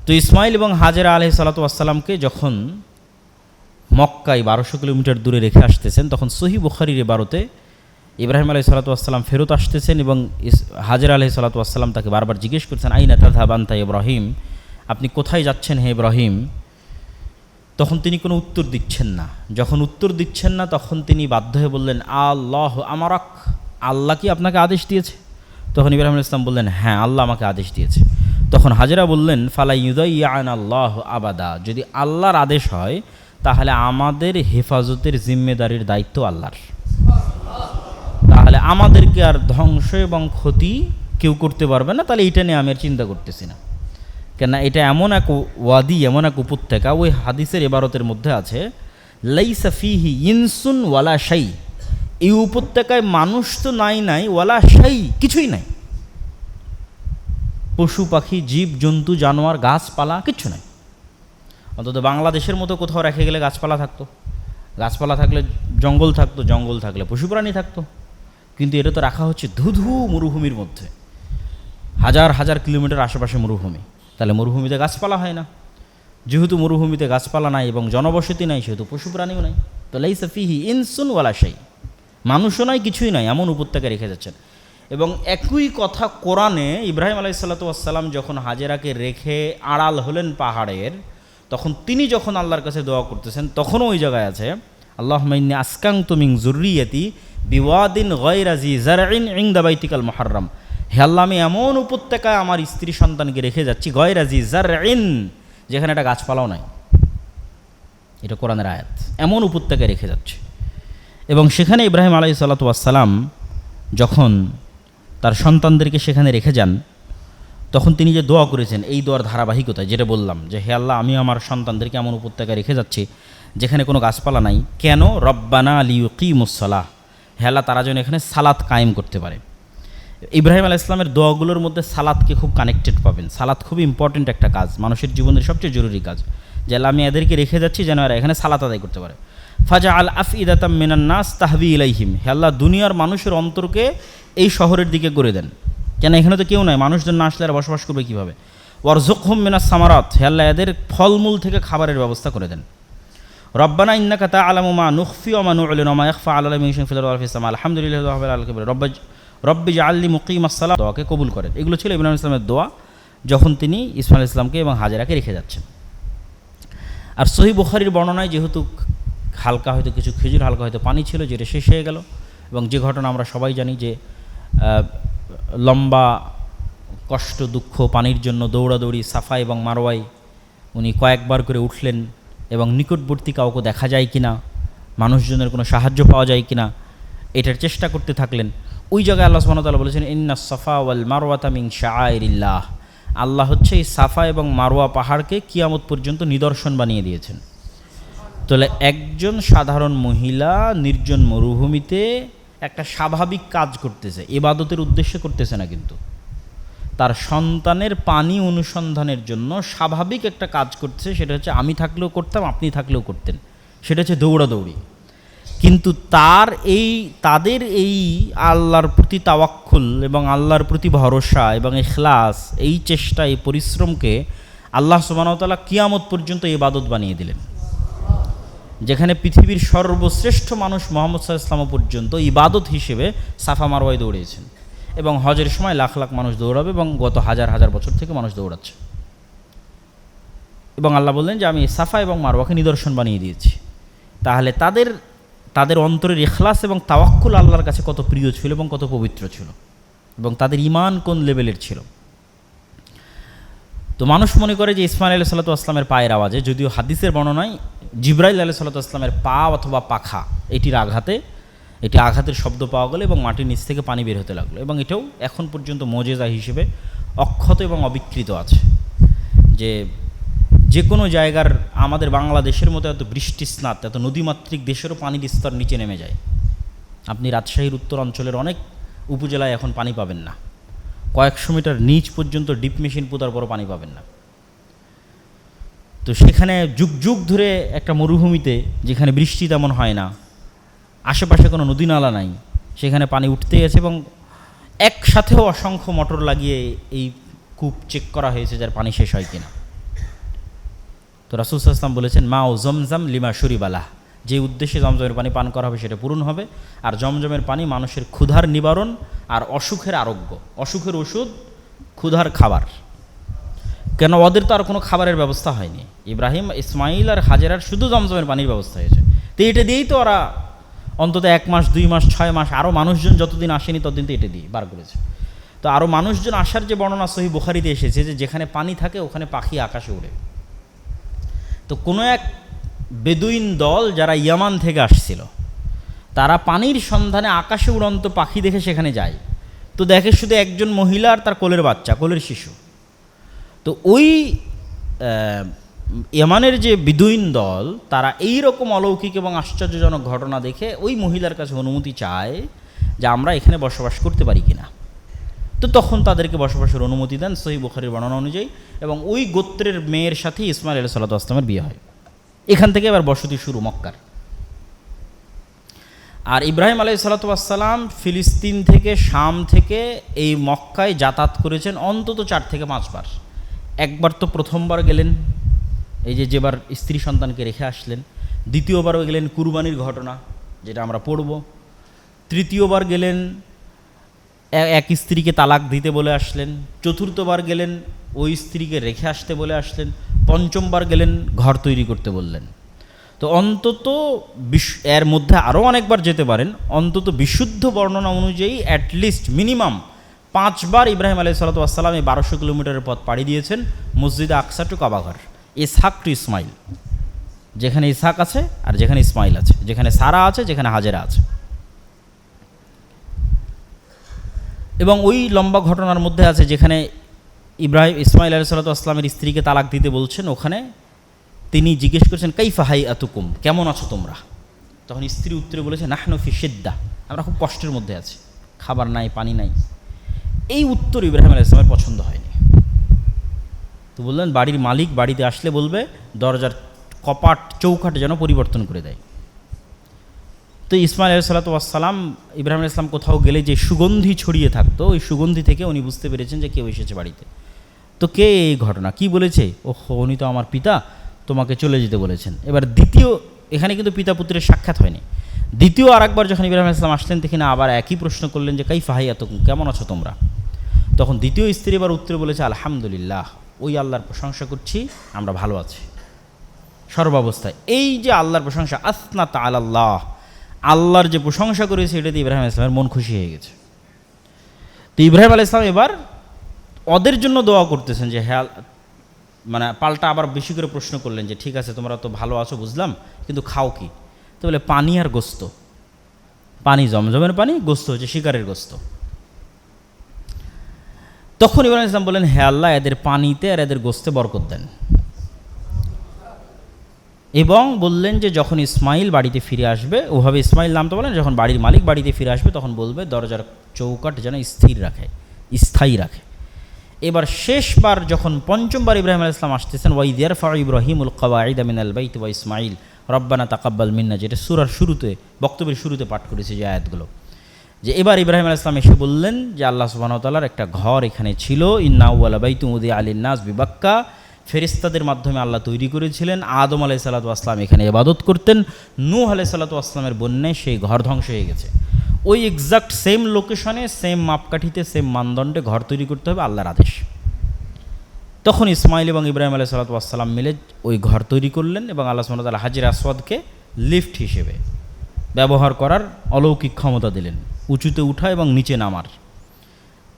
তো ইসমাইল এবং হাজেরা আলাইহিস সালাতু ওয়াসসালামকে যখন মক্কায় 1200 কিলোমিটার দূরে রেখে আসতেছেন, তখন সহিহ বুখারীর 12তে ইব্রাহিম আলাইহিস সালাতু ওয়াসসালাম ফেরত আসতেছেন এবং হাজেরা আলাইহিস সালাতু ওয়াসসালাম তাকে বারবার জিজ্ঞেস করছেন, আইনা তাযহাব আনতা ইব্রাহিম, আপনি কোথায় যাচ্ছেন হে ইব্রাহিম? তখন তিনি কোনো উত্তর দিচ্ছেন না। যখন উত্তর দিচ্ছেন না, তখন তিনি বাধ্য হয়ে বললেন, আল্লাহ আমারাক, আল্লাহ কি আপনাকে আদেশ দিয়েছে? তখন ইব্রাহিম আলাইহিস সালাম বললেন, হ্যাঁ, আল্লাহ আমাকে আদেশ দিয়েছে। তখন হাজেরা বললেন, ফালা ইউদাইয়ানা আল্লাহ আবাদা, যদি আল্লাহর আদেশ হয় তাহলে আমাদের হেফাজতের জিম্মেদারির দায়িত্ব আল্লাহর, তাহলে আমাদেরকে আর ধ্বংস এবং ক্ষতি কেউ করতে পারবে না, তাহলে এইটা নিয়ে আমি আর চিন্তা করতেছি না। কেননা এটা এমন এক ওয়াদি, এমন এক উপত্যকা, ওই হাদিসের ইবারতের মধ্যে আছে, লাইসা ফিহি ইনসুন ওয়ালা শাই, এই উপত্যকায় মানুষ তো নাই ওয়ালা শাই, কিছুই নাই, পশু পাখি জীব জন্তু জানোয়ার গাছপালা কিচ্ছু নাই। অন্তত বাংলাদেশের মতো কোথাও রেখে গেলে গাছপালা থাকতো, গাছপালা থাকলে জঙ্গল থাকতো, জঙ্গল থাকলে পশু প্রাণী থাকতো, কিন্তু এটা তো রাখা হচ্ছে ধুধু মরুভূমির মধ্যে, হাজার হাজার কিলোমিটার আশেপাশে মরুভূমি, তাহলে মরুভূমিতে গাছপালা হয় না। যেহেতু মরুভূমিতে গাছপালা নাই এবং জনবসতি নাই, সেহেতু পশু প্রাণীও নাই। তো লাইসা ফিহি ইনসুন ওয়ালা শাই, মানুষও নাই, কিছুই নাই, এমন উপত্যকা রেখে যাচ্ছেন। এবং একই কথা কোরআনে ইব্রাহিম আলাইহিস সালাতু ওয়াসসালাম যখন হাজেরাকে রেখে আড়াল হলেন পাহাড়ের, তখন তিনি যখন আল্লাহর কাছে দোয়া করতেছেন, তখনও ওই জায়গায় আছে, আল্লাহুম্মা ইন্নী আসকানতু মিন যুররিয়াতি বিওয়াদিন গায়রা জি যারইন ইনদা বাইতিকাল মুহাররম, হে আল্লাহ, আমি এমন উপত্যকায় আমার স্ত্রী সন্তানকে রেখে যাচ্ছি, গায়রা জি যারইন, যেখানে একটা গাছপালাও নাই। এটা কোরআনের আয়াত, এমন উপত্যকায় রেখে যাচ্ছে। এবং সেখানে ইব্রাহিম আলাইহিস সালাতু ওয়াসসালাম যখন তার সন্তানদেরকে সেখানে রেখে যান, তখন তিনি যে দোয়া করেছেন, এই দোয়ার ধারাবাহিকতায় যেটা বললাম যে, হে আল্লাহ, আমি আমার সন্তানদেরকে এমন উপত্যকায় রেখে যাচ্ছি যেখানে কোনো গাছপালা নাই, কেন? রব্বানা লিয়ুকিমুস সালাহ, হে আল্লাহ, তারা যেন এখানে সালাত কায়েম করতে পারে। ইব্রাহিম আলাইহিস সালামের দোয়াগুলোর মধ্যে সালাতকে খুব কানেক্টেড পাবেন। সালাত খুব ইম্পর্টেন্ট একটা কাজ, মানুষের জীবনের সবচেয়ে জরুরি কাজ, যে আল্লাহ, আমি এদেরকে রেখে যাচ্ছি যেন এরা এখানে সালাত আদায় করতে পারে। ফাজা আল আফইদাতাম মিনান নাস তাহবি ইলাইহিম, হে আল্লাহ, দুনিয়ার মানুষের অন্তরকে এই শহরের দিকে করে দেন, কেন এখানে তো কেউ নাই, মানুষজন না আসলে আর বসবাস করবে কীভাবে? ওয়ারযুকহুম মিনাস সামারাত, হে আল্লাহ, এদের ফলমূল থেকে খাবারের ব্যবস্থা করে দেন। রব্বানা ইন্নাকা তা'লামু মা নুখফি ওয়া মা নু'লিনু ওয়া মা ইয়াখফা আলাল্লাহি মিন শাইইন ফিল আরদি ওয়া ফিস সামা, আলহামদুলিল্লাহি রাব্বিল আলামিন, রব্বি জাআলনি মুকিমাস সালাত, দোয়াকে কবুল করেন। এগুলো ছিল ইব্রাহিম আলাইহিস সালামের দোয়া যখন তিনি ইসমাঈল আলাইহিস সালামকে এবং হাজেরাকে রেখে যাচ্ছেন। আর সহিহ বুখারীর বর্ণনায় যেহেতু হালকা হয়তো কিছু খেজুর, হালকা হয়তো পানি ছিল, যেটা শেষ হয়ে গেল, এবং যে ঘটনা আমরা সবাই জানি যে লম্বা কষ্ট দুঃখ পানির জন্য দৌড়াদৌড়ি সাফা এবং মারওয়ায় উনি কয়েকবার করে উঠলেন এবং নিকটবর্তী কাউকে দেখা যায় কিনা, মানুষজনের কোনো সাহায্য পাওয়া যায় কিনা, এটার চেষ্টা করতে থাকলেন। ওই জায়গায় আল্লাহ সুবহানাহু ওয়া তাআলা বলেছেন, ইন্নাস সাফা ওয়াল মারওয়াতা মিন শাআইরিল্লাহ, আল্লাহ হচ্ছে এই সাফা এবং মারওয়া পাহাড়কে কিয়ামত পর্যন্ত নিদর্শন বানিয়ে দিয়েছেন। তাহলে একজন সাধারণ মহিলা নির্জন মরুভূমিতে একটা স্বাভাবিক কাজ করতেছে, ইবাদতের উদ্দেশ্যে করতেছে না, কিন্তু তার সন্তানের পানি অনুসন্ধানের জন্য স্বাভাবিক একটা কাজ করতেছে, সেটা হচ্ছে আমি থাকলেও করতাম, আপনি থাকলেও করতেন, সেটা হচ্ছে দৌড়াদৌড়ি। কিন্তু তাদের এই আল্লাহর প্রতি তাওয়াক্কুল এবং আল্লাহর প্রতি ভরসা এবং ইখলাস, এই চেষ্টা, এই পরিশ্রমকে আল্লাহ সুবহানাহু ওয়া তাআলা কিয়ামত পর্যন্ত ইবাদত বানিয়ে দিলেন, যেখানে পৃথিবীর সর্বশ্রেষ্ঠ মানুষ মুহাম্মদ সাল্লাল্লাহু আলাইহি ওয়াসাল্লাম পর্যন্ত ইবাদত হিসেবে সাফা মারওয়ায় দৌড়িয়েছেন, এবং হজের সময় লাখ লাখ মানুষ দৌড়াবে, এবং গত হাজার হাজার বছর থেকে মানুষ দৌড়াচ্ছে। এবং আল্লাহ বললেন যে আমি সাফা এবং মারওয়াকে নিদর্শন বানিয়ে দিয়েছি। তাহলে তাদের অন্তরের ইখলাস এবং তাওয়াক্কুল আল্লাহর কাছে কত প্রিয় ছিল এবং কত পবিত্র ছিল, এবং তাদের ঈমান কোন লেভেলের ছিল। তো মানুষ মনে করে যে ইসমাঈল আলাইহিস সালাতু ওয়াসসালামের পায়ের আওয়াজে, যদিও হাদিসের বর্ণনায় জিবরাইল আলাইহিস সালাতু ওয়াসসালামের পা অথবা পাখা এটি আঘাতের শব্দ পাওয়া গেল এবং মাটির নিচ থেকে পানি বের হতে লাগলো, এবং এটাও এখন পর্যন্ত মুজিজা হিসেবে অক্ষত এবং অবিকৃত আছে, যে কোনো জায়গার, আমাদের বাংলাদেশের মতো এত বৃষ্টিস্নাত, এত নদীমাতৃক দেশেরও পানির স্তর নিচে নেমে যায়। আপনি রাজশাহীর উত্তর অঞ্চলের অনেক উপজেলায় এখন পানি পাবেন না, কয়েকশো মিটার নিচ পর্যন্ত ডিপ মেশিন পোতার পরও পানি পাবেন না। তো সেখানে যুগ যুগ ধরে একটা মরুভূমিতে, যেখানে বৃষ্টি তেমন হয় না, আশেপাশে কোনো নদী নালা নাই, সেখানে পানি উঠতেই আছে, এবং একসাথেও অসংখ্য মোটর লাগিয়ে এই কূপ চেক করা হয়েছে যার পানি শেষ হয় কিনা। তো রাসূল সাল্লাল্লাহু আলাইহি ওয়াসাল্লাম বলেছেন মা ও জমজম লিমা শুরিবালাহ, যে উদ্দেশ্যে জমজমের পানি পান করা হবে সেটা পূরণ হবে। আর জমজমের পানি মানুষের ক্ষুধার নিবারণ আর অসুখের আরোগ্য, অসুখের ওষুধ, ক্ষুধার খাবার। কেন ওদের তো আর কোনো খাবারের ব্যবস্থা হয়নি, ইব্রাহিম, ইসমাইল আর হাজেরার শুধু জমজমের পানির ব্যবস্থা হয়েছে। তো এটা দিয়েই তো ওরা অন্তত 1 মাস 2 মাস 6 মাস, আরও মানুষজন যতদিন আসেনি ততদিন তো এটা দিয়ে বার করেছে। তো আরও মানুষজন আসার যে বর্ণনা সহিহ বুখারীতে এসেছে যে যেখানে পানি থাকে ওখানে পাখি আকাশে ওড়ে। তো কোনো এক বেদুইন দল যারা ইয়ামান থেকে আসছিল, তারা পানির সন্ধানে আকাশে উড়ন্ত পাখি দেখে সেখানে যায়। তো দেখে শুধু একজন মহিলা আর তার কোলের বাচ্চা, কোলের শিশু। তো ওই ইয়ামানের যে বেদুইন দল, তারা এই রকম অলৌকিক এবং আশ্চর্যজনক ঘটনা দেখে ওই মহিলার কাছে অনুমতি চায় যে আমরা এখানে বসবাস করতে পারি কিনা। তো তখন তাদেরকে বসবাসের অনুমতি দেন সহিহ বুখারীর বর্ণনা অনুযায়ী, এবং ওই গোত্রের মেয়ের সাথে ইসমাইল আলাইহিস সালাতু ওয়াস সালামের বিয়ে হয়। এখান থেকে এবার বসতি শুরু মক্কার। আর ইব্রাহিম আলাইহিস সালাতু ওয়াস সালাম ফিলিস্তিন থেকে, শাম থেকে এই মক্কায় যাতায়াত করেছেন অন্তত 4 থেকে 5 বার। একবার তো প্রথমবার গেলেন এই যেবার স্ত্রী সন্তানকে রেখে আসলেন, দ্বিতীয়বারও গেলেন কুরবানির ঘটনা যেটা আমরা পড়ব, তৃতীয়বার গেলেন এক স্ত্রীকে তালাক দিতে বলে আসলেন, চতুর্থবার গেলেন ওই স্ত্রীকে রেখে আসতে বলে আসলেন, পঞ্চমবার গেলেন ঘর তৈরি করতে বললেন। তো অন্তত এর মধ্যে আরও অনেকবার যেতে পারেন, অন্তত বিশুদ্ধ বর্ণনা অনুযায়ী অ্যাটলিস্ট মিনিমাম 5 বার ইব্রাহিম আলাইহিস সালাতু ওয়াস সালাম এই 1200 কিলোমিটারের পথ পাড়ি দিয়েছেন মসজিদে আকসা টু কাবাঘর, ইসহাক টু ইসমাইল, যেখানে ইসহাক আছে আর যেখানে ইসমাইল আছে, যেখানে সারা আছে, যেখানে হাজেরা আছে। এবং ওই লম্বা ঘটনার মধ্যে আছে যেখানে ইসমাইল আলাইহিস সালাতু ওয়াস সালামের স্ত্রীকে তালাক দিতে বলছেন, ওখানে তিনি জিজ্ঞেস করছেন কাইফা হাইআতুকুম, কেমন আছো তোমরা? তখন স্ত্রী উত্তরে বলেছে নাহনু ফি শিদ্দা, আমরা খুব কষ্টের মধ্যে আছি, খাবার নাই, পানি নাই। এই উত্তর ইব্রাহিম আলাইহিস সালামের পছন্দ হয়নি। তো বললেন বাড়ির মালিক বাড়িতে আসলে বলবে দরজার কপাট চৌকাট যেন পরিবর্তন করে দেয়। তো ইসমাইল আলাইহিস সালাতু ওয়াস সালাম, ইব্রাহিম আলাইহিস সালাম কোথাও গেলে যে সুগন্ধি ছড়িয়ে থাকতো, ওই সুগন্ধি থেকে উনি বুঝতে পেরেছেন যে কেউ এসেছে বাড়িতে। তো কে এই ঘটনা কি বলেছে? ওহো, উনি তো আমার পিতা, তোমাকে চলে যেতে বলেছেন। এবার দ্বিতীয়, এখানে কিন্তু পিতা পুত্রের সাক্ষাৎ হয়নি। দ্বিতীয় আরেকবার যখন ইব্রাহিম আলাইহিস সালাম আসলেন, দেখি না আবার একই প্রশ্ন করলেন যে কাইফা হাইআতুকুম, কেমন আছো তোমরা? তখন দ্বিতীয় স্ত্রী এবার উত্তরে বলেছে আলহামদুলিল্লাহ, ওই আল্লাহর প্রশংসা করছি, আমরা ভালো আছি সর্বাবস্থায়। এই যে আল্লাহর প্রশংসা, আসনা তাআলাল্লাহ, আল্লাহর যে প্রশংসা করেছে, এটাতে ইব্রাহিম আলাইহিস সালামের মন খুশি হয়ে গেছে। তো ইব্রাহিম আলাইহিস সালাম এবার ওদের জন্য দোয়া করতেছেন যে হ্যাঁ, মানে পাল্টা আবার বেশি করে প্রশ্ন করলেন যে ঠিক আছে তোমরা তো ভালো আছো বুঝলাম, কিন্তু খাও কি? তো বলে পানি আর গোস্ত। পানি জমজমের পানি, গোস্ত হচ্ছে শিকারের গোস্ত। তখন ইব্রাহিম আলাইহিস সালাম বললেন হে আল্লাহ, এদের পানিতে আর এদের গোস্তে বরকত দেন। এবং বললেন যে যখন ইসমাইল বাড়িতে ফিরে আসবে, ওভাবে ইসমাইল নাম তো বলেন, যখন বাড়ির মালিক বাড়িতে ফিরে আসবে তখন বলবে দরজার চৌকাট যেন স্থায়ী রাখে। এবার শেষবার যখন পঞ্চমবার ইব্রাহিম আলাইহিস সালাম আসতেছেন, ওয়াইদ ইয়ারফাউ ইব্রাহিমুল কাওয়াইদা মিনাল বাইত ওয়া ইসমাইল রব্বানা তাকাব্বাল মিন্না, যেটা সূরার শুরুতে, বক্তব্যের শুরুতে পাঠ করেছে যে আয়াতগুলো, যে এবার ইব্রাহিম আলাইহিস সালাম এসে বললেন যে আল্লাহ সুবহানাহু ওয়া তাআলার একটা ঘর এখানে ছিল, ইন্না আউওয়ালা বাইতুন উযিআ লিন-নাস বিবাক্কা, ফেরেশতাদের মাধ্যমে আল্লাহ তৈরি করেছিলেন। আদম আলাইহিস সালাতু ওয়াস সালাম এখানে ইবাদত করতেন, নূহ আলাইহিস সালাতু ওয়াস সালামের বন্যায় সেই ঘর ধ্বংস হয়ে গেছে। ওই এক্সাক্ট সেম লোকেশনে, সেম মাপকাঠিতে, সেম মানদণ্ডে ঘর তৈরি করতে হবে, আল্লাহর আদেশ। তখন ইসমাইল এবং ইব্রাহিম আলাইহিস সালাতু ওয়াস সালাম মিলে ওই ঘর তৈরি করলেন, এবং আল্লাহ সুবহানাহু ওয়া তাআলা হাজরে আসওয়াদকে লিফট হিসেবে ব্যবহার করার অলৌকিক ক্ষমতা দিলেন, উঁচুতে উঠা এবং নিচে নামার,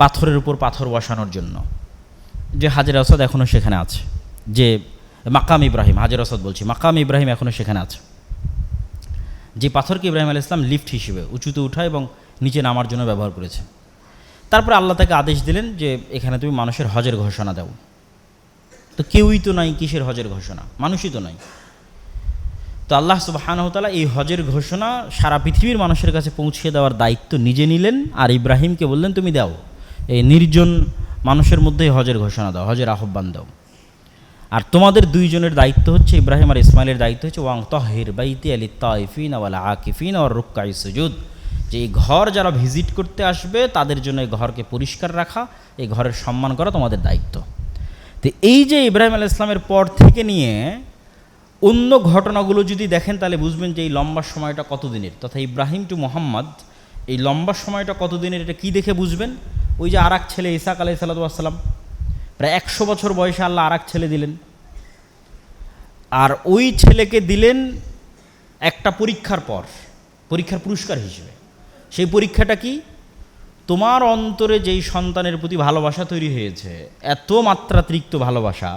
পাথরের উপর পাথর বসানোর জন্য। যে হাজরে আসওয়াদ এখনও সেখানে আছে, যে মাকাম ইব্রাহিম, হাজরে আসওয়াদ বলছি, মাকাম ইব্রাহিম এখনও সেখানে আছে, যে পাথরকে ইব্রাহিম আলাইহিস সালাম লিফট হিসেবে উঁচুতে উঠা এবং নিচে নামার জন্য ব্যবহার করেছে। তারপরে আল্লাহ তাকে আদেশ দিলেন যে এখানে তুমি মানুষের হজের ঘোষণা দাও। তো কেউই তো নাই, কিসের হজের ঘোষণা? মানুষই তো নাই। তো আল্লাহ সুবহানাহু ওয়া তাআলা এই হজের ঘোষণা সারা পৃথিবীর মানুষের কাছে পৌঁছে দেওয়ার দায়িত্ব নিজে নিলেন, আর ইব্রাহিমকে বললেন তুমি দাও, এই নির্জন মানুষের মধ্যেই হজের ঘোষণা দাও, হজের আহ্বান দাও। আর তোমাদের দুইজনের দায়িত্ব হচ্ছে, ইব্রাহিম আর ইসমাইলের দায়িত্ব হচ্ছে ওয়াং তাহির বাইতি লিত-তাইফিনা ওয়াল আকিফিনা ওয়ার রুক্কাই সুজুদ, যে এই ঘর যারা ভিজিট করতে আসবে তাদের জন্য এই ঘরকে পরিষ্কার রাখা, এই ঘরের সম্মান করা তোমাদের দায়িত্ব। তো এই যে ইব্রাহিম আলাইহিস সালামের পর থেকে নিয়ে অন্য ঘটনাগুলো যদি দেখেন তাহলে বুঝবেন যে এই লম্বা সময়টা কতদিনের, তথা ইব্রাহিম টু মোহাম্মদ এই লম্বা সময়টা কতদিনের, এটা কি দেখে বুঝবেন? ওই যে আর এক ছেলে ইসাক আলাইহিস সালাম, প্রায় 100 বছর বয়সে আল্লাহ আর এক ছেলে দিলেন, আর ওই ছেলেকে দিলেন একটা পরীক্ষার পর, পরীক্ষার পুরস্কার হিসেবে। সেই পরীক্ষাটা কি? তোমার অন্তরে যেই সন্তানের প্রতি ভালোবাসা তৈরি হয়েছে, এত মাত্রাতিরিক্ত ভালোবাসা,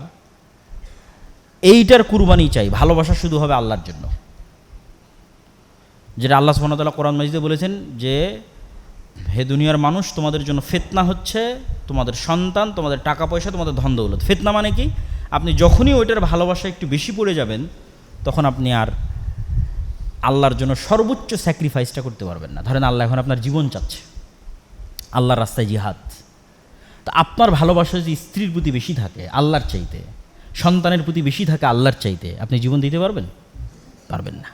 এইটার কুরবানি চাই। ভালোবাসা শুধু হবে আল্লাহর জন্য, যেটা আল্লাহ সুবহানাহু ওয়া তাআলা কোরআন মাজিদে বলেছেন যে হে দুনিয়ার মানুষ, তোমাদের জন্য ফিতনা হচ্ছে তোমাদের সন্তান, তোমাদের টাকা পয়সা, তোমাদের ধন দৌলত। ফিতনা মানে কি? আপনি যখনই ওইটার ভালোবাসা একটু বেশি পড়ে যাবেন, তখন আপনি আর আল্লাহর জন্য সর্বোচ্চ স্যাক্রিফাইসটা করতে পারবেন না। ধরেন আল্লাহ এখন আপনার জীবন চাচ্ছে, আল্লাহর রাস্তায় জিহাদ, তা আপনার ভালোবাসা যদি স্ত্রীর প্রতি বেশি থাকে আল্লাহর চাইতে, সন্তানের প্রতি বেশি থাকে আল্লাহর চাইতে, আপনি জীবন দিতে পারবেন? পারবেন না।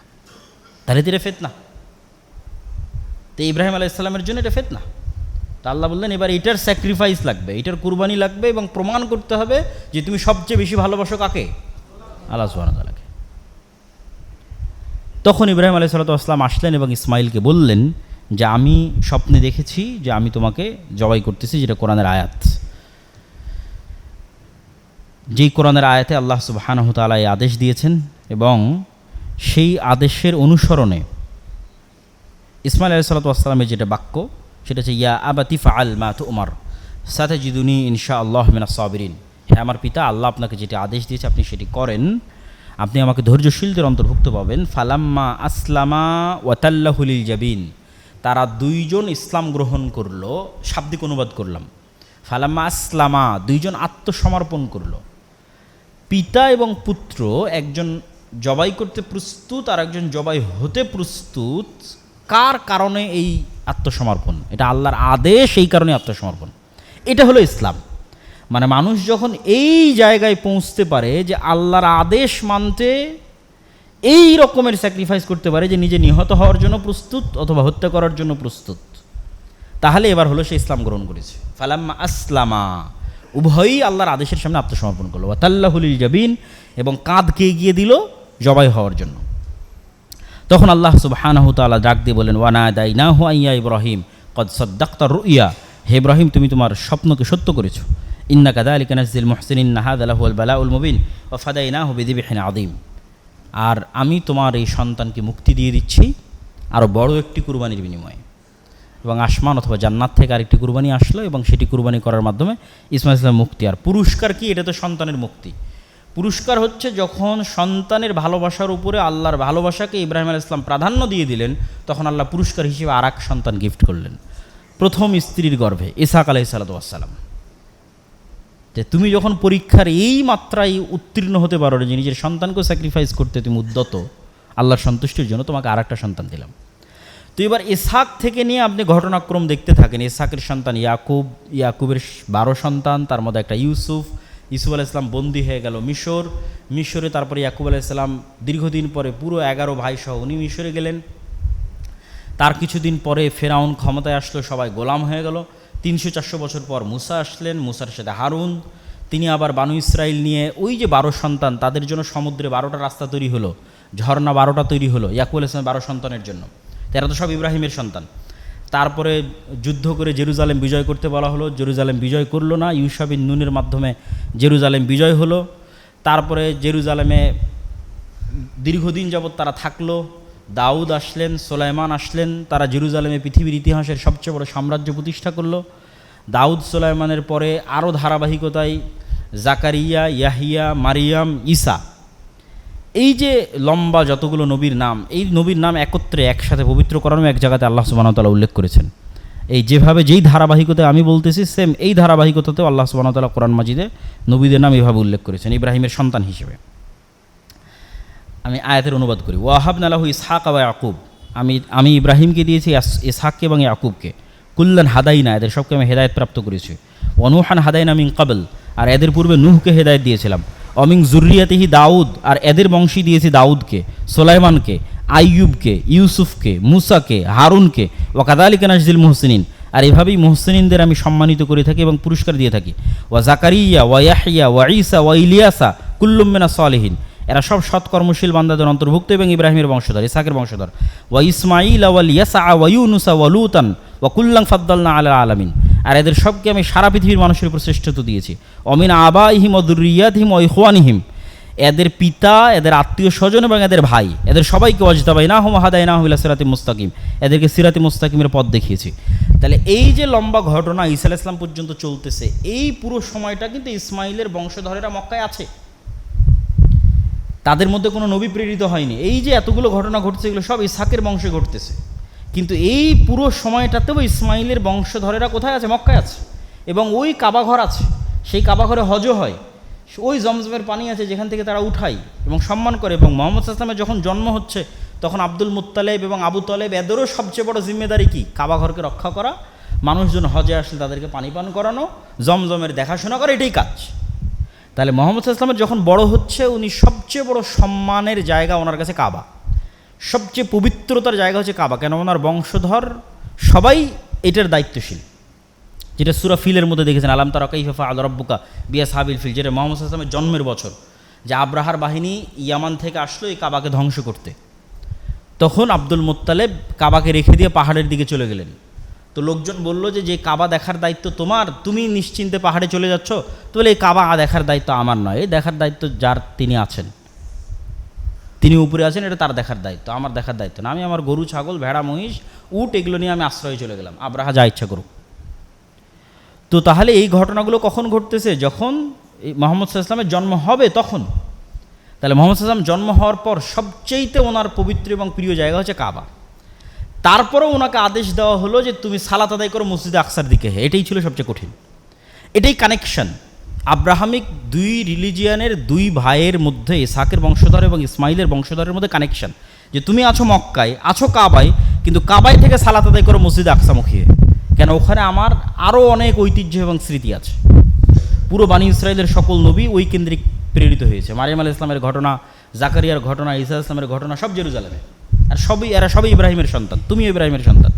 তাহলে তো এটা ফিতনা। তো ইব্রাহিম আলাইহিস সালামের জন্য এটা ফিতনা। তা আল্লাহ বললেন এবার এটার স্যাক্রিফাইস লাগবে, এটার কুরবানি লাগবে, এবং প্রমাণ করতে হবে যে তুমি সবচেয়ে বেশি ভালোবাসো কাকে? আল্লাহ সুবহানাহু ওয়া তাআলাকে। তখন ইব্রাহিম আলাইহিস সালাম আসলেন এবং ইসমাইলকে বললেন যে আমি স্বপ্নে দেখেছি যে আমি তোমাকে জবাই করতেছি, যেটা কোরআনের আয়াত। যেই কোরআনের আয়াতে আল্লাহ সুবহানাহু ওয়া তাআলা এই আদেশ দিয়েছেন, এবং সেই আদেশের অনুসরণে ইসমাইল আলাইহিস সালামের যেটা বাক্য, সেটা হচ্ছে ইয়া আবাতি ফাআল মা তু'মার সাতাজিদুনি ইনশাআল্লাহ মিনাস সাবিরিন। হ্যাঁ আমার পিতা, আল্লাহ আপনাকে যেটা আদেশ দিয়েছে আপনি সেটি করেন, আপনি আমাকে ধৈর্যশীলদের অন্তর্ভুক্ত পাবেন। ফালাম্মা আসলামা ওয়াতাল্লাহু লিল জাবিন, তারা দুইজন ইসলাম গ্রহণ করলো। শাব্দিক অনুবাদ করলাম, ফালাম্মা আসলামা, দুইজন আত্মসমর্পণ করলো। পিতা এবং পুত্র, একজন জবাই করতে প্রস্তুত আর একজন জবাই হতে প্রস্তুত। কার কারণে এই আত্মসমর্পণ? এটা আল্লাহর আদেশ, এই কারণে আত্মসমর্পণ। এটা হলো ইসলাম। মানে মানুষ যখন এই জায়গায় পৌঁছতে পারে যে আল্লাহর আদেশ মানতে এই রকমের স্যাক্রিফাইস করতে পারে যে নিজে নিহত হওয়ার জন্য প্রস্তুত অথবা হত্যা করার জন্য প্রস্তুত, তাহলে এবার হলো সে ইসলাম গ্রহণ করেছে। ফালাম্মা আসলামা, উভয়ই আল্লাহর আদেশের সামনে আত্মসমর্পণ করলো। ওয়াতাল্লাহু লিল জাবিন, এবং কাঁধকে এগিয়ে দিল জবাই হওয়ার জন্য। তখন আল্লাহ সুবহানাহু ওয়া তাআলা ডাক দিয়ে বলেন ওয়ানাদাইনাহু আইয়া ইব্রাহিম কদ সাদ্দাকতা রুইয়া, হে ইব্রাহিম তুমি তোমার স্বপ্নকে সত্য করেছো। ইন্না কাযালিকা নাজজিল মুহসিনিন, হাযা লাহুল বালাউল মুবিন ওয়া ফাদাইনাহু বিযিবহিন আযীম। আর আমি তোমার এই সন্তানকে মুক্তি দিয়ে দিচ্ছি আরও বড় একটি কুরবানির বিনিময়ে। এবং আসমান অথবা জান্নাত থেকে আরেকটি কুরবানি আসলো, এবং সেটি কুরবানি করার মাধ্যমে ইসমাইল ইসলাম মুক্তি। আর পুরস্কার কি? এটা তো সন্তানের মুক্তি। পুরস্কার হচ্ছে যখন সন্তানের ভালোবাসার উপরে আল্লাহর ভালোবাসাকে ইব্রাহিম আলাইহিস সালাম প্রাধান্য দিয়ে দিলেন, তখন আল্লাহ পুরস্কার হিসেবে আর এক সন্তান গিফট করলেন, প্রথম স্ত্রীর গর্ভে ইসহাক আলাইহিস সালাম। যে তুমি যখন পরীক্ষার এই মাত্রায় উত্তীর্ণ হতে পারো যে নিজের সন্তানকেও স্যাক্রিফাইস করতে তুমি উদ্যত আল্লাহর সন্তুষ্টির জন্য, তোমাকে আর একটা সন্তান দিলাম। তো এবার ইসহাক থেকে নিয়ে আপনি ঘটনাক্রম দেখতে থাকেন। ইসহাকের সন্তান ইয়াকুব, ইয়াকুবের 12 সন্তান, তার মধ্যে একটা ইউসুফ আলাইহিস সালাম বন্দী হয়ে গেল মিশরে। তারপরে ইয়াকুব আলাইহিস সালাম দীর্ঘদিন পরে পুরো 11 ভাই সহ উনি মিশরে গেলেন। তার কিছুদিন পরে ফেরাউন ক্ষমতায় আসলো, সবাই গোলাম হয়ে গেল। 300-400 বছর পর মুসা আসলেন, মুসার সাথে হারুন, তিনি আবার বানু ইসরাইল নিয়ে ওই যে 12 সন্তান, তাদের জন্য সমুদ্রে 12টা রাস্তা তৈরি হলো, ঝর্ণা 12টা তৈরি হলো ইয়াকুব আলাইহিস সালামের 12 সন্তানের জন্য। এরা তো সব ইব্রাহিমের সন্তান। তারপরে যুদ্ধ করে জেরুজালেম বিজয় করতে বলা হলো, জেরুজালেম বিজয় করলো না, ইউশা বিন নুনের মাধ্যমে জেরুজালেম বিজয় হলো। তারপরে জেরুজালেমে দীর্ঘদিন যাবৎ তারা থাকলো। দাউদ আসলেন, সুলাইমান আসলেন, তারা জেরুজালেমে পৃথিবীর ইতিহাসের সবচেয়ে বড় সাম্রাজ্য প্রতিষ্ঠা করলো। দাউদ সুলাইমানের পরে আরও ধারাবাহিকতায় জাকারিয়া, ইয়াহিয়া, মারিয়াম, ঈসা, এই যে লম্বা যতগুলো নবীর নাম, এই নবীর নাম একত্রে একসাথে পবিত্র করানো এক জায়গাতে আল্লাহ সুবহানাহু ওয়া তাআলা উল্লেখ করেছেন। এই যেভাবে যেই ধারাবাহিকতায় আমি বলতেছি, সেম এই ধারাবাহিকতাতেও আল্লাহ সুবহানাহু ওয়া তাআলা কোরআন মাজিদে নবীদের নাম এভাবে উল্লেখ করেছেন ইব্রাহিমের সন্তান হিসেবে। আমি আয়াতের অনুবাদ করি। ওয়াহাবনা লাহু ইসহাক ওয়া ইয়াকুব, আমি ইব্রাহিমকে দিয়েছি ইসহাককে এবং ইয়াকুবকে। কুল্লান হাদাইনা, এদের সবকে আমি হেদায়েত প্রাপ্ত করেছি। ওয়ানুহান হাদাইনা মিন ক্বাবল, আর এদের পূর্বে নূহকে হেদায়েত দিয়েছিলাম। অমিন জুররিয়াতিহি দাউদ, আর এদের বংশী দিয়েছি দাউদকে, সুলাইমানকে, আইয়ুবকে, ইউসুফকে, মুসাকে, হারুনকে। ওয়া কাযালিকা নাজজিল মুহসিনিন, আর এভাবেই মুহসিনিনদের আমি সম্মানিত করে থাকি এবং পুরস্কার দিয়ে থাকি। ওয়া জাকারিয়া ওয়া ইয়াহইয়া ওয়া ঈসা ওয়া ইলিয়াসা কুল্লুম মিনাস সালিহিন, এরা সব সৎকর্মশীল বান্দাদের অন্তর্ভুক্ত এবং ইব্রাহিমের বংশধর, ইসহাকের বংশধর। ওয়া ইসমাঈল ওয়াল ইয়াসা ওয়া ইউনুসা ওয়া লূতান ওয়া কুল্লান ফাদ্দালনা আলাল আলামিন। আর এদের সবকে আমি সারা পৃথিবীর মানুষের উপর শ্রেষ্ঠত্ব দিয়েছি। অমিন আবাইহিম ওয়া যুররিয়াতিহিম ওয়া ইখওয়ানিহিম, এদের পিতা, এদের আত্মীয় স্বজন এবং এদের ভাই, এদের সবাইকে ওয়াজতাবাইনাহুম ওয়া হাদাইনাহুম ইলা সিরাতিম মুস্তাকিম, এদেরকে সিরাতে মুস্তাকিমের পথ দেখিয়েছি। তাহলে এই যে লম্বা ঘটনা ঈসা আলাইহিস সালাম পর্যন্ত চলতেছে, এই পুরো সময়টা কিন্তু ইসমাইলের বংশধরেরা মক্কায় আছে, তাদের মধ্যে কোনো নবী প্রেরিত হয়নি। এই যে এতগুলো ঘটনা ঘটছে, এগুলো সব ইসহাকের বংশে ঘটতেছে, কিন্তু এই পুরো সময়টাতেও ইসমাইলের বংশধরেরা কোথায় আছে? মক্কায় আছে। এবং ওই কাবাঘর আছে, সেই কাবাঘরে হজও হয়, ওই জমজমের পানি আছে যেখান থেকে তারা উঠায় এবং সম্মান করে। এবং মুহাম্মদ সাল্লাল্লাহু আলাইহি ওয়াসাল্লামের যখন জন্ম হচ্ছে, তখন আব্দুল মুত্তালিব এবং আবু তালেব, এদেরও সবচেয়ে বড় জিম্মেদারি কি? কাবাঘরকে রক্ষা করা, মানুষজন হজে আসলে তাদেরকে পানি পান করানো, জমজমের দেখাশোনা করা, এটাই কাজ। তাহলে মুহাম্মদ সাল্লাল্লাহু আলাইহি ওয়াসাল্লামের যখন বড় হচ্ছে, উনি সবচেয়ে বড় সম্মানের জায়গা ওনার কাছে কাবা, সবচেয়ে পবিত্রতার জায়গা হচ্ছে কাবা। কেন? ওনার বংশধর সবাই এটার দায়িত্বশীল, যেটা সূরা ফিলের মধ্যে দেখেছেন, আলাম তারা কাইফা ফাআল রাব্বুকা বিআসহাবিল ফিল, যেটা মুহাম্মদ সাল্লাল্লাহু আলাইহি ওয়াসাল্লামের জন্মের বছর, যে আব্রাহার বাহিনী ইয়ামান থেকে আসলো এই কাবাকে ধ্বংস করতে। তখন আব্দুল মুত্তালিব কাবাকে রেখে দিয়ে পাহাড়ের দিকে চলে গেলেন। তো লোকজন বলল যে কাবা দেখার দায়িত্ব তোমার, তুমি নিশ্চিন্তে পাহাড়ে চলে যাচ্ছ। তো বলে এই কাবা দেখার দায়িত্ব আমার নয়, এই দেখার দায়িত্ব যার তিনি আছেন, তিনি উপরে আছেন, এটা তার দেখার দায়িত্ব, আমার দেখার দায়িত্ব না। আমি আমার গরু, ছাগল, ভেড়া, মহিষ, উট এগুলো নিয়ে আমি আশ্রয়ে চলে গেলাম, আব্রাহা যা ইচ্ছা করুক। তো তাহলে এই ঘটনাগুলো কখন ঘটতেছে? যখন মুহাম্মদ সাল্লাল্লাহু আলাইহি ওয়াসাল্লামের জন্ম হবে তখন। তাহলে মুহাম্মদ সাল্লাল্লাহু আলাইহি ওয়াসাল্লাম জন্ম হওয়ার পর সবচেয়েতে ওনার পবিত্র এবং প্রিয় জায়গা হচ্ছে কাবা। তারপরেও ওনাকে আদেশ দেওয়া হলো যে তুমি সালাত আদায় করো মসজিদে আকসার দিকে। এটাই ছিল সবচেয়ে কঠিন, এটাই কানেকশন আব্রাহামিক দুই রিলিজিয়ানের দুই ভাইয়ের মধ্যে, ইসহাকের বংশধর এবং ইসমাইলের বংশধরের মধ্যে কানেকশন, যে তুমি আছো মক্কায়, আছো কাবায়, কিন্তু কাবায় থেকে সালাত আদায় করো মসজিদে আকসামুখী। কেন? ওখানে আমার আরও অনেক ঐতিহ্য এবং স্মৃতি আছে। পুরো বানি ইসরায়েলের সকল নবী ওই কেন্দ্রিক প্রেরিত হয়েছে। মারিয়াম আলাইহিস সালামের ঘটনা, জাকারিয়ার ঘটনা, ঈসা আলাইহিস সালামের ঘটনা সব জেরুজালেমে। আর এরা সবই ইব্রাহিমের সন্তান, তুমিও ইব্রাহিমের সন্তান।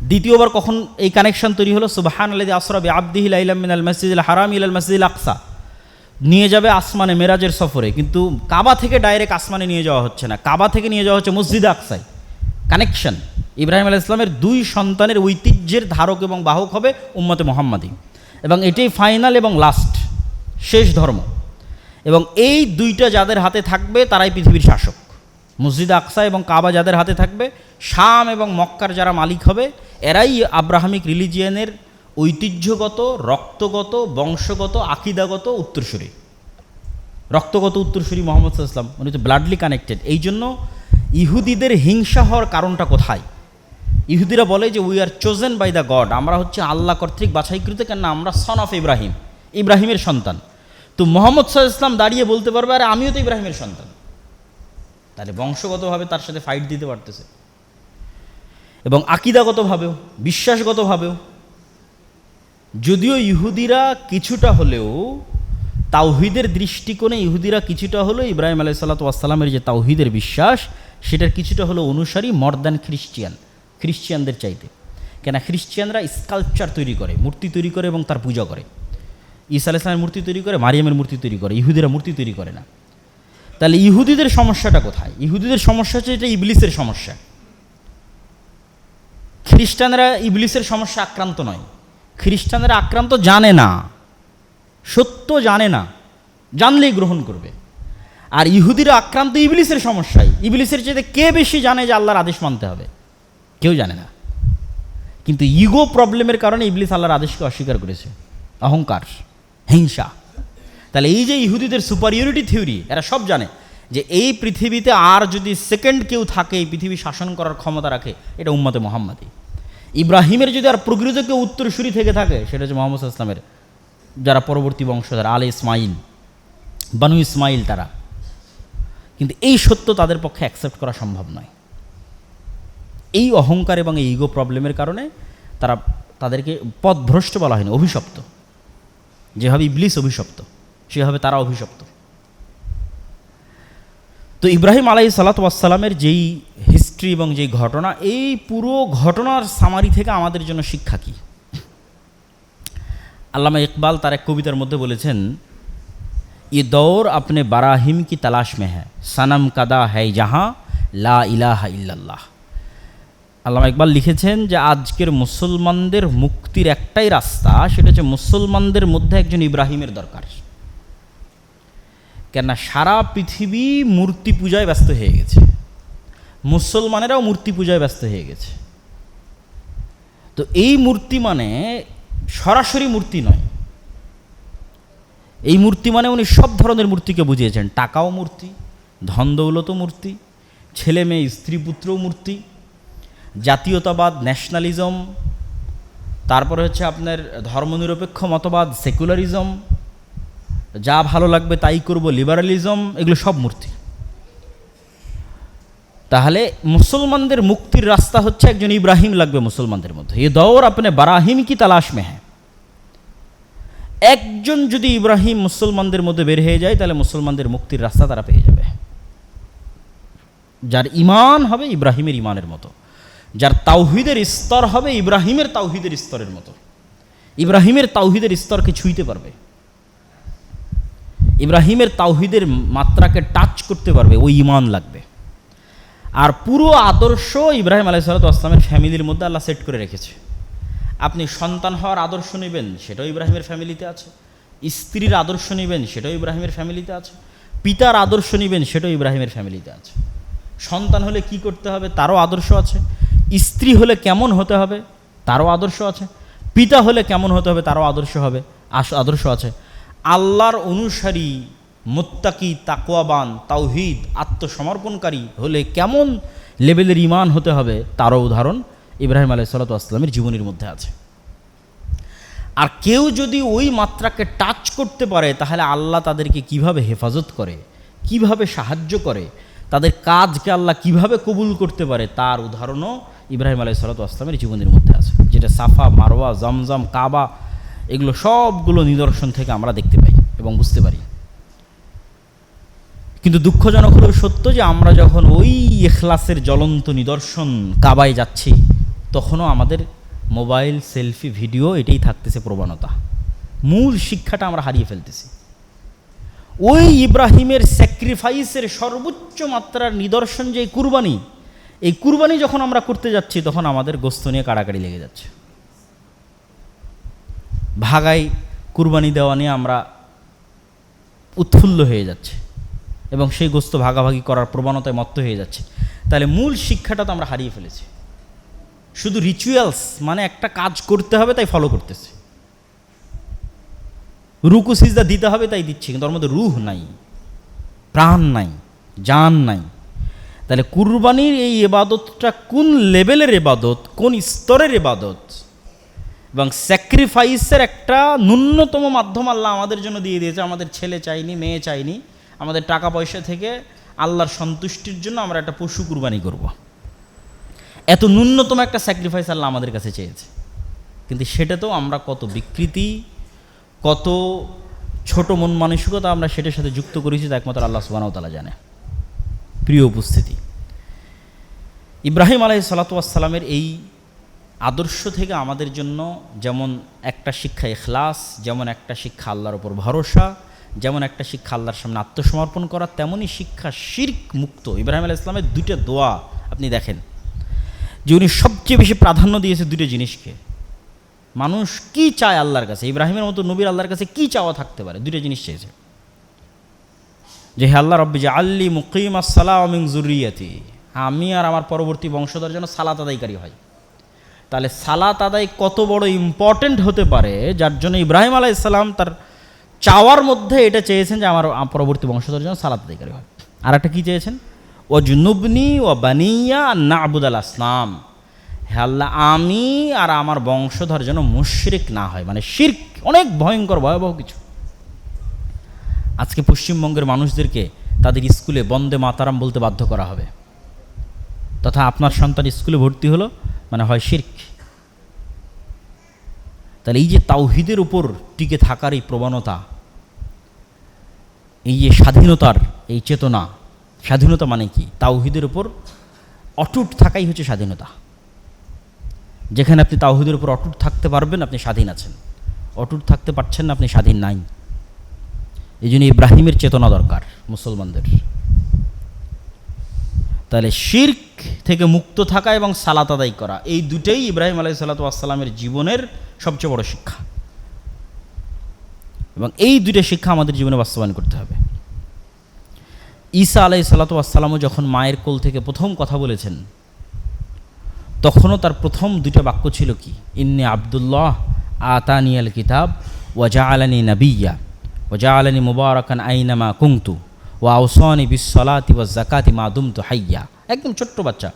দ্বিতীয়বার কখন এই কানেকশন তৈরি হলো? সুবহানাল্লাযী আসরা বিআবদিহি লাইলাম মিনাল মাসজিদিল হারাম ইলাল মাসজিদিল আকসা, নিয়ে যাবে আসমানে মেরাজের সফরে, কিন্তু কাবা থেকে ডাইরেক্ট আসমানে নিয়ে যাওয়া হচ্ছে না, কাবা থেকে নিয়ে যাওয়া হচ্ছে মসজিদে আকসায়। কানেকশন ইব্রাহিম আলাইহিস সালামের দুই সন্তানের ঐতিহ্যের ধারক এবং বাহক হবে উম্মতে মুহাম্মাদি, এবং এটাই ফাইনাল এবং লাস্ট, শেষ ধর্ম। এবং এই দুইটা যাদের হাতে থাকবে তারাই পৃথিবীর শাসক। মসজিদ আকসা এবং কাবা যাদের হাতে থাকবে, শাম এবং মক্কার যারা মালিক হবে, এরাই আব্রাহামিক রিলিজিয়ানের ঐতিহ্যগত, রক্তগত, বংশগত, আকিদাগত উত্তরসূরি। রক্তগত উত্তরসূরি মুহাম্মদ সাল্লাল্লাহু আলাইহি ওয়াসাল্লাম, উনি তো ব্লাডলি কানেক্টেড। এই জন্য ইহুদিদের হিংসা হওয়ার কারণটা কোথায়? ইহুদিরা বলে যে we are chosen by the God, আমরা হচ্ছে আল্লাহ কর্তৃক বাছাইকৃত, কেন আমরা সন অফ ইব্রাহিম, ইব্রাহিমের সন্তান। তো মুহাম্মদ সাল্লাল্লাহু আলাইহি ওয়াসাল্লাম দাঁড়িয়ে বলতে পারবে আরে আমিও তো ইব্রাহিমের সন্তান, তাহলে বংশগতভাবে তার সাথে ফাইট দিতে পারতেছে, এবং আকিদাগতভাবেও, বিশ্বাসগতভাবেও। যদিও ইহুদিরা কিছুটা হলেও তাওহীদের দৃষ্টিকোণে, ইহুদিরা কিছুটা হলেও ইব্রাহিম আলাইহিসসালাতু ওয়াসসালামের যে তাওহীদের বিশ্বাস, সেটার কিছুটা হলেও অনুসারী মোর দ্যান খ্রিস্টিয়ানদের চাইতে। কেন? খ্রিস্টিয়ানরা স্কাল্পচার তৈরি করে, মূর্তি তৈরি করে এবং তার পূজা করে। ঈসা আলাইহিস সালামের মূর্তি তৈরি করে, মারিয়ামের মূর্তি তৈরি করে, ইহুদিরা মূর্তি তৈরি করে না। তাহলে ইহুদিদের সমস্যাটা কোথায়? ইহুদিদের সমস্যা হচ্ছে এটা ইবলিসের সমস্যা। খ্রিস্টানরা ইবলিসের সমস্যা আক্রান্ত নয়, খ্রিস্টানরা আক্রান্ত জানে না, সত্য জানে না, জানলেই গ্রহণ করবে। আর ইহুদিরা আক্রান্ত ইবলিসের সমস্যায়। ইবলিসের চাইতে কে বেশি জানে যে আল্লাহর আদেশ মানতে হবে? কেউ জানে না। কিন্তু ইগো প্রবলেমের কারণে ইবলিস আল্লাহর আদেশকে অস্বীকার করেছে, অহংকার, হিংসা। তাহলে এই যে ইহুদিদের সুপারিয়রিটি থিওরি, এরা সব জানে যে এই পৃথিবীতে আর যদি সেকেন্ড কেউ থাকে এই পৃথিবী শাসন করার ক্ষমতা রাখে, এটা উম্মতে মুহাম্মাদি। ইব্রাহিমের যদি আর প্রকৃত কেউ উত্তরসূরি থেকে থাকে, সেটা হচ্ছে মুহাম্মদ সাল্লাল্লাহু আলাইহি ওয়াসাল্লামের যারা পরবর্তী বংশধর, আলে ইসমাইল, বানু ইসমাইল তারা। কিন্তু এই সত্য তাদের পক্ষে অ্যাকসেপ্ট করা সম্ভব নয়। এই অহংকার এবং এই ইগো প্রবলেমের কারণে তাদেরকে পথভ্রষ্ট বলা হয়নি, অভিশপ্ত। যেভাবে ইবলিস অভিশপ্ত, সেভাবে তারা অভিশপ্ত। তো ইব্রাহিম আলাইহিসসালাতু ওয়াসসালামের যেই হিস্ট্রি এবং যেই ঘটনা, এই পুরো ঘটনার সামারি থেকে আমাদের জন্য শিক্ষা কী? আল্লামা ইকবাল তার এক কবিতার মধ্যে বলেছেন, ये दौर अपने बराहिम की तलाश में है, सनम कदा है जहाँ লা ইলাহা ইল্লাল্লাহ। আল্লামা ইকবাল লিখেছেন যে আজকের মুসলমানদের মুক্তির একটাই রাস্তা, সেটা হচ্ছে মুসলমানদের মধ্যে একজন ইব্রাহিমের দরকার। কেননা সারা পৃথিবী মূর্তি পূজায় ব্যস্ত হয়ে গেছে, মুসলমানেরাও মূর্তি পূজায় ব্যস্ত হয়ে গেছে। তো এই মূর্তি মানে সরাসরি মূর্তি নয়, এই মূর্তি মানে উনি সব ধরনের মূর্তিকে বুঝিয়েছেন। টাকাও মূর্তি, ধন দৌলতও মূর্তি, ছেলে মেয়ে স্ত্রী পুত্রও মূর্তি, জাতীয়তাবাদ ন্যাশনালিজম, তারপরে হচ্ছে আপনার ধর্মনিরপেক্ষ মতবাদ সেকুলারিজম, যা ভালো লাগবে তাই করব লিবারালিজম, এগুলো সব মূর্তি। তাহলে মুসলমানদের মুক্তির রাস্তা হচ্ছে একজন ইব্রাহিম লাগবে মুসলমানদের মধ্যে। এ দৌর আপনি বারাহিম কি তালাশ মে হ্যাঁ। একজন যদি ইব্রাহিম মুসলমানদের মধ্যে বের হয়ে যায় তাহলে মুসলমানদের মুক্তির রাস্তা তারা পেয়ে যাবে। যার ইমান হবে ইব্রাহিমের ইমানের মতো, যার তাওহীদের স্তর হবে ইব্রাহিমের তাওহীদের স্তরের মতো, ইব্রাহিমের তাওহীদের স্তরকে ছুঁইতে পারবে, ইব্রাহিমের তাওহীদের মাত্রাকে টাচ করতে পারবে, ওই ইমান লাগবে। আর পুরো আদর্শ ইব্রাহিম আলাইহিস সালাতু ওয়াস সালামের ফ্যামিলির মধ্যে আল্লাহ সেট করে রেখেছে। আপনি সন্তান হওয়ার আদর্শ নেবেন, সেটাও ইব্রাহিমের ফ্যামিলিতে আছে। স্ত্রীর আদর্শ নেবেন, সেটাও ইব্রাহিমের ফ্যামিলিতে আছে। পিতার আদর্শ নেবেন, সেটাও ইব্রাহিমের ফ্যামিলিতে আছে। সন্তান হলে কি করতে হবে তারও আদর্শ আছে, স্ত্রী হলে কেমন হতে হবে তারও আদর্শ আছে, পিতা হলে কেমন হতে হবে তারও আদর্শ আছে। আল্লাহর অনুসারী, মুত্তাকি, তাকওয়াবান, তাওহীদ, আত্মসমর্পণকারী হলে কেমন লেভেলের ঈমান হতে হবে তারও উদাহরণ ইব্রাহিম আলাইহিস সালাতু ওয়াস সালামের জীবনীর মধ্যে আছে। আর কেউ যদি ওই মাত্রাকে টাচ করতে পারে তাহলে আল্লাহ তাদেরকে কিভাবে হেফাজত করে, কিভাবে সাহায্য করে, তাদের কাজকে আল্লাহ কিভাবে কবুল করতে পারে তার উদাহরণও ইব্রাহিম আলাইহিস সালাতু ওয়াস সালামের জীবনের মধ্যে আছে। যেটা সাফা, মারওয়া, জমজম, কাবা, এগুলো সবগুলো নিদর্শন থেকে আমরা দেখতে পাই এবং বুঝতে পারি। কিন্তু দুঃখজনক হলেও সত্য যে আমরা যখন ওই ইখলাসের জ্বলন্ত নিদর্শন কাবায় যাচ্ছি তখনও আমাদের মোবাইল, সেলফি, ভিডিও এটাই থাকতেছে প্রবণতা। মূল শিক্ষাটা আমরা হারিয়ে ফেলতেছি। ওই ইব্রাহিমের স্যাক্রিফাইসের সর্বোচ্চ মাত্রার নিদর্শন যে কুরবানি, এই কুরবানি যখন আমরা করতে যাচ্ছি তখন আমাদের গোস্ত নিয়ে কাড়াকাড়ি লেগে যাচ্ছে। ভাগাই কুরবানি দেওয়া নিয়ে আমরা উৎফুল্ল হয়ে যাচ্ছে এবং সেই গোস্ত ভাগাভাগি করার প্রবণতায় মত্ত হয়ে যাচ্ছে। তাহলে মূল শিক্ষাটা তো আমরা হারিয়ে ফেলেছি। শুধু রিচুয়ালস মানে একটা কাজ করতে হবে তাই ফলো করতেছি, রুকু সিজদা দিতে হবে তাই দিচ্ছি, কিন্তু ওর মধ্যে রূহ নাই, প্রাণ নাই, জান নাই। তাহলে কুরবানির এই ইবাদতটা কোন লেভেলের ইবাদত, কোন স্তরের ইবাদত, এবং স্যাক্রিফাইসের একটা ন্যূনতম মাধ্যম আল্লাহ আমাদের জন্য দিয়ে দিয়েছে। আমাদের ছেলে চাইনি, মেয়ে চাইনি, আমাদের টাকা পয়সা থেকে আল্লাহর সন্তুষ্টির জন্য আমরা একটা পশু কুরবানি করব। এত ন্যূনতম একটা স্যাক্রিফাইস আল্লাহ আমাদের কাছে চেয়েছে, কিন্তু সেটাতেও আমরা কত বিকৃতি, কত ছোট মন মানসিকতা আমরা সেটার সাথে যুক্ত করেছি তা একমাত্র আল্লাহ সুবহানাহু ওয়া তাআলা জানে। প্রিয় উপস্থিতি, ইব্রাহিম আলাইহিস সালাতু ওয়াস সালামের এই আদর্শ থেকে আমাদের জন্য যেমন একটা শিক্ষা ইখলাস, যেমন একটা শিক্ষা আল্লাহর ওপর ভরসা, যেমন একটা শিক্ষা আল্লাহর সামনে আত্মসমর্পণ করা, তেমনই শিক্ষা শিরক মুক্ত। ইব্রাহিম আলাইহিস সালামের দুইটা দোয়া আপনি দেখেন যে উনি সবচেয়ে বেশি প্রাধান্য দিয়েছে দুটো জিনিসকে। মানুষ কি চায় আল্লাহর কাছে, ইব্রাহিমের মতো নবীর আল্লাহর কাছে কি চাওয়া থাকতে পারে, দুটো জিনিস চেয়েছে যে হে আল্লাহ রব্বি জাআলনি মুকিমাস সালাহ ওয়া মিন যুররিয়াতি, আমি আর আমার পরবর্তী বংশধর যেন সালাত আদায়কারী হয়। তাহলে সালাত আদায় কত বড় ইম্পর্টেন্ট হতে পারে, যার জন্য ইব্রাহিম আলাইহিস সালাম তার চাওয়ার মধ্যে এটা চেয়েছেন যে আমার পরবর্তী বংশধর যেন সালাত আদায়কারী হয়। আর একটা কী চেয়েছেন, ওয়াজনুবনি ওয়া বানিয়া আন না'বুদাল আসনাম, হে আল্লাহ আমি আর আমার বংশধর যেন মুশরিক না হয়। মানে শিরক অনেক ভয়ঙ্কর ভয়াবহ কিছু। আজকে পশ্চিমবঙ্গের মানুষদেরকে তাদের স্কুলে বন্দে মাতারাম বলতে বাধ্য করা হবে, তথা আপনার সন্তান স্কুলে ভর্তি হলো মানে হয় শিরক। তাহলে এই যে তাওহীদের উপর টিকে থাকার এই প্রবণতা, এই যে স্বাধীনতার এই চেতনা, স্বাধীনতা মানে কি, তাওহীদের উপর অটুট থাকাই হচ্ছে স্বাধীনতা। যেখানে আপনি তাওহীদের উপর অটুট থাকতে পারবেন আপনি স্বাধীন আছেন, অটুট থাকতে পারছেন না আপনি স্বাধীন নাই। এই জন্য ইব্রাহিমের চেতনা দরকার মুসলমানদের। তাহলে শিরক থেকে মুক্ত থাকা এবং সালাত আদায় করা, এই দুটোই ইব্রাহিম আলাইহিসসালাতু ওয়াসসালামের জীবনের সবচেয়ে বড় শিক্ষা, এবং এই দুটো শিক্ষা আমাদের জীবনে বাস্তবায়ন করতে হবে। ঈসা আলাইহিসসালাতু ওয়াসসালামও যখন মায়ের কোল থেকে প্রথম কথা বলেছেন, তখনও তার প্রথম দুটো বাক্য ছিল কি? ইন্নী আব্দুল্লাহ আতানিয়াল কিতাব ওয়া জাআলানি নাবিয়্যা ওয়া জাআলানি মুবারাকান আইনামা কুনতু ওয়া আওসানি বিস-সালাতি ওয়াজ-যাকাতি মা দুমতু হাইয়্যা। একদম ছোট্ট বাচ্চা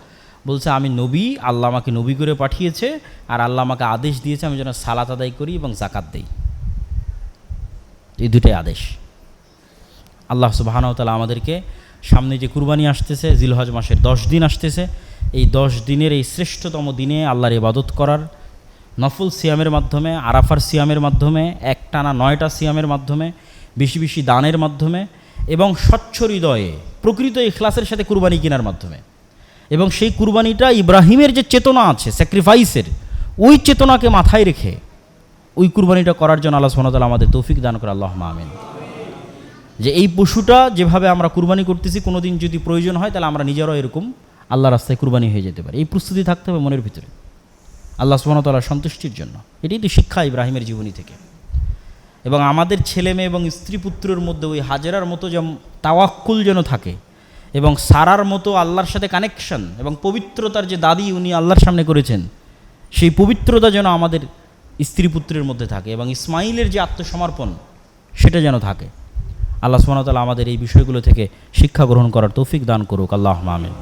বলছে, আমি নবী, আল্লাহ আমাকে নবী করে পাঠিয়েছে, আর আল্লাহ আমাকে আদেশ দিয়েছে আমি যেন সালাত আদায় করি এবং যাকাত দেই। এই দুটোই আদেশ। আল্লাহ সুবহানাহু ওয়া তাআলা আমাদেরকে সামনে যে কুরবানি আসতেছে, জিলহজ মাসের 10 দিন আসতেছে, এই 10 দিনের এই শ্রেষ্ঠতম দিনে আল্লাহর ইবাদত করার, নফল সিয়ামের মাধ্যমে, আরাফার সিয়ামের মাধ্যমে, একটানা 9টা সিয়ামের মাধ্যমে, বেশি বেশি দানের মাধ্যমে, এবং স্বচ্ছ হৃদয়ে প্রকৃত ইখলাসের সাথে কুরবানি কেনার মাধ্যমে, এবং সেই কুরবানিটা ইব্রাহিমের যে চেতনা আছে স্যাক্রিফাইসের, ওই চেতনাকে মাথায় রেখে ওই কুরবানিটা করার জন্য আল্লাহ সুবহানাহু ওয়া তাআলা আমাদের তৌফিক দান করে। আল্লাহুম্মা আমিন। যে এই পশুটা যেভাবে আমরা কুরবানি করতেছি, কোনো দিন যদি প্রয়োজন হয় তাহলে আমরা নিজেরাও এরকম আল্লাহ রাস্তায় কুরবানি হয়ে যেতে পারি। এই প্রস্তুতি থাকতে হবে মনের ভিতরে আল্লাহ সুবহানাহু ওয়া তাআলার সন্তুষ্টির জন্য। এটাই তো শিক্ষা ইব্রাহিমের জীবনী থেকে। এবং আমাদের ছেলে মেয়ে এবং স্ত্রী পুত্রের মধ্যে ওই হাজেরার মতো যে তাওয়াক্কুল যেন থাকে, এবং সারার মতো আল্লাহর সাথে কানেকশন এবং পবিত্রতার যে দাবি উনি আল্লাহর সামনে করেছেন, সেই পবিত্রতা যেন আমাদের স্ত্রী পুত্রের মধ্যে থাকে, এবং ইসমাইলের যে আত্মসমর্পণ সেটা যেন থাকে। আল্লাহ সুবহানাহু ওয়া তাআলা আমাদের এই বিষয়গুলো থেকে শিক্ষা গ্রহণ করার তৌফিক দান করুক। আল্লাহুম্মা আমিন।